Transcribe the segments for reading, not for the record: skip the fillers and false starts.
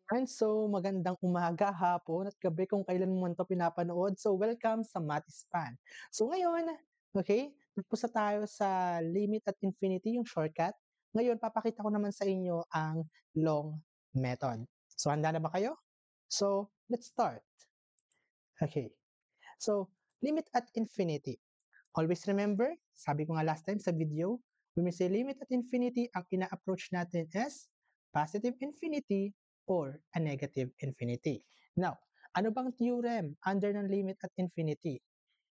Magandang umaga, hapon at gabi kung kailan mo man 'to pinapanood. Welcome sa Math is Fun. Ngayon, okay, tapos na tayo sa limit at infinity, yung shortcut. Ngayon, papakita ko naman sa inyo ang long method. Handa na ba kayo? Let's start. Okay. So, limit at infinity. Always remember, sabi ko nga last time sa video, when we say limit at infinity, ang ina-approach natin is positive infinity or a negative infinity. Now, ano bang theorem under ng limit at infinity?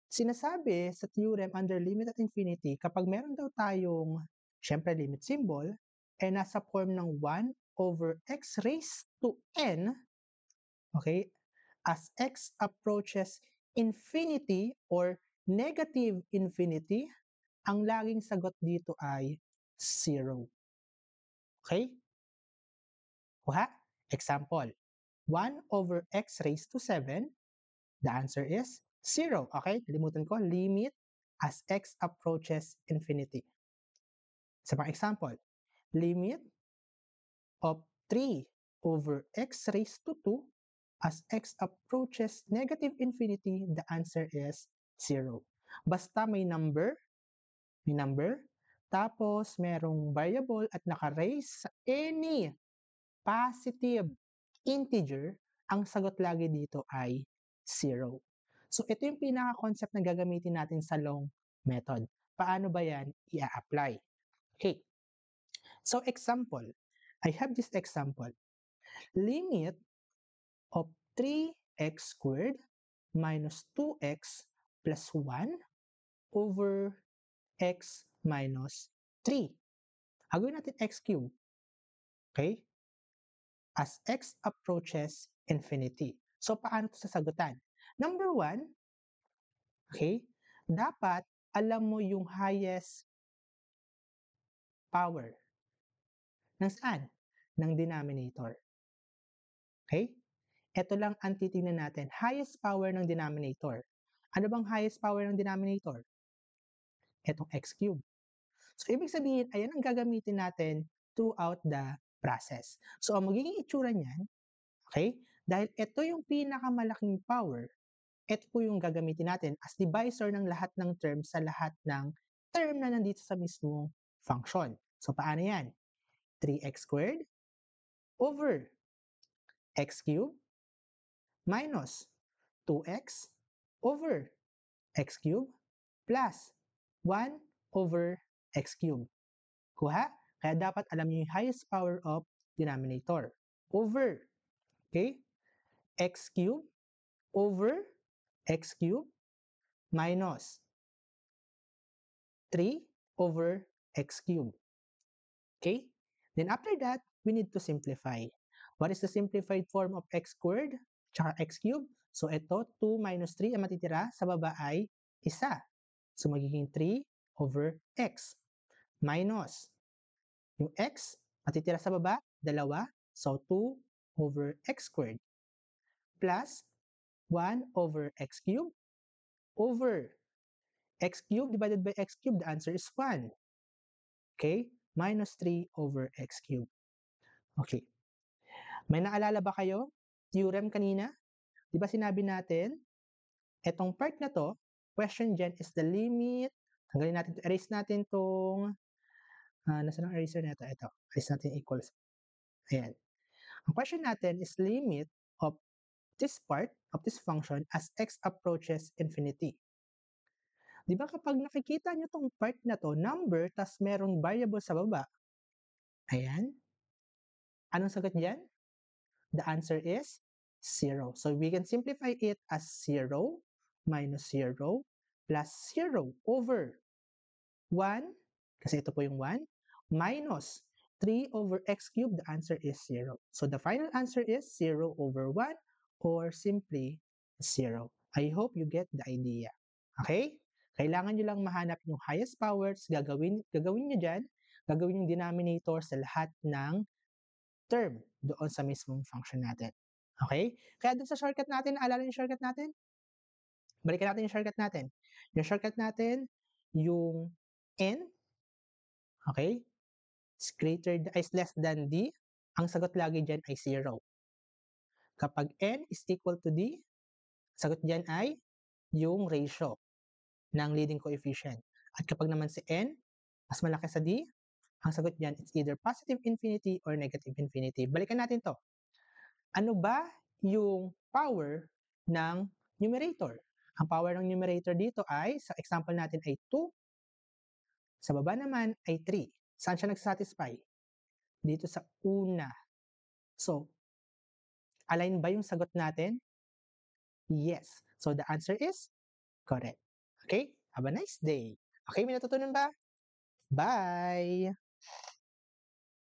Sinasabi sa theorem under limit at infinity, kapag meron daw tayong, syempre limit symbol, nasa form ng 1 over x raised to n, okay, as x approaches infinity or negative infinity, ang laging sagot dito ay 0. Okay? Kuha? Example, 1 over x raised to 7, the answer is 0. Okay? Nalimutan ko, limit as x approaches infinity. Sa mga example, limit of 3 over x raised to 2, as x approaches negative infinity, the answer is 0. Basta may number, tapos merong variable at naka-raise sa any positive integer, ang sagot lagi dito ay 0. So ito yung pinaka-concept na gagamitin natin sa long method. Paano ba yan i-apply? Okay. So example, I have this example. Limit of 3x squared minus 2x plus 1 over x minus 3. Gagawin natin x cubed. Okay? As x approaches infinity. So, paano ito sasagutan? Number 1, okay, dapat alam mo yung highest power ng saan? Ng denominator. Okay? Ito lang ang titingnan natin. Highest power ng denominator. Ano bang highest power ng denominator? Itong x cubed. So, ibig sabihin, ayan ang gagamitin natin throughout the process. So, ang magiging itsura niyan, okay, dahil ito yung pinakamalaking power, ito po yung gagamitin natin as divisor ng lahat ng term sa lahat ng term na nandito sa mismong function. So, paano yan? 3x squared over x cubed minus 2x over x cubed plus 1 over x cubed. Kuha? Kaya dapat alam niyo yung highest power of denominator. Over, okay? X cubed over x cubed minus 3 over x cubed. Okay? Then after that, we need to simplify. What is the simplified form of x squared tsaka x cubed? So ito, 2 minus 3 ang matitira sa baba ay 1. So magiging 3 over x minus yung x matitira sa baba, 2. So 2 over x squared plus 1 over x cubed over x cubed divided by x cubed, the answer is 1. Okay? Minus 3 over x cubed. Okay. May naalala ba kayo? Theorem kanina? Di ba sinabi natin, etong part na to, question dyan is the limit. Tanggalin natin, erase natin tong, nasa ng eraser na ito? Ito, erase natin equals. Ayan. Ang question natin is limit of this part of this function as x approaches infinity. Di ba kapag nakikita nyo tong part na to, number, tas merong variable sa baba, ayan, anong sagot dyan? The answer is 0. So we can simplify it as 0 minus 0 plus 0 over 1, kasi ito po yung 1, minus 3 over x cubed, the answer is 0. So the final answer is 0 over 1 or simply 0. I hope you get the idea. Okay? Kailangan nyo lang mahanap yung highest powers, gagawin nyo dyan, gagawin yung denominator sa lahat ng term doon sa mismong function natin. Okay? Kaya dun sa shortcut natin, naalala yung shortcut natin? Balikan natin yung shortcut natin. Yung shortcut natin, yung n, okay, is less than d, ang sagot lagi dyan ay 0. Kapag n is equal to d, sagot dyan ay yung ratio ng leading coefficient. At kapag naman si n mas malaki sa d, ang sagot dyan is either positive infinity or negative infinity. Balikan natin to. Ano ba yung power ng numerator? Ang power ng numerator dito ay, sa example natin ay 2, sa baba naman ay 3. Saan siya nagsasatisfy? Dito sa una. So, align ba yung sagot natin? Yes. So, the answer is correct. Okay? Have a nice day. Okay, may natutunan ba? Bye!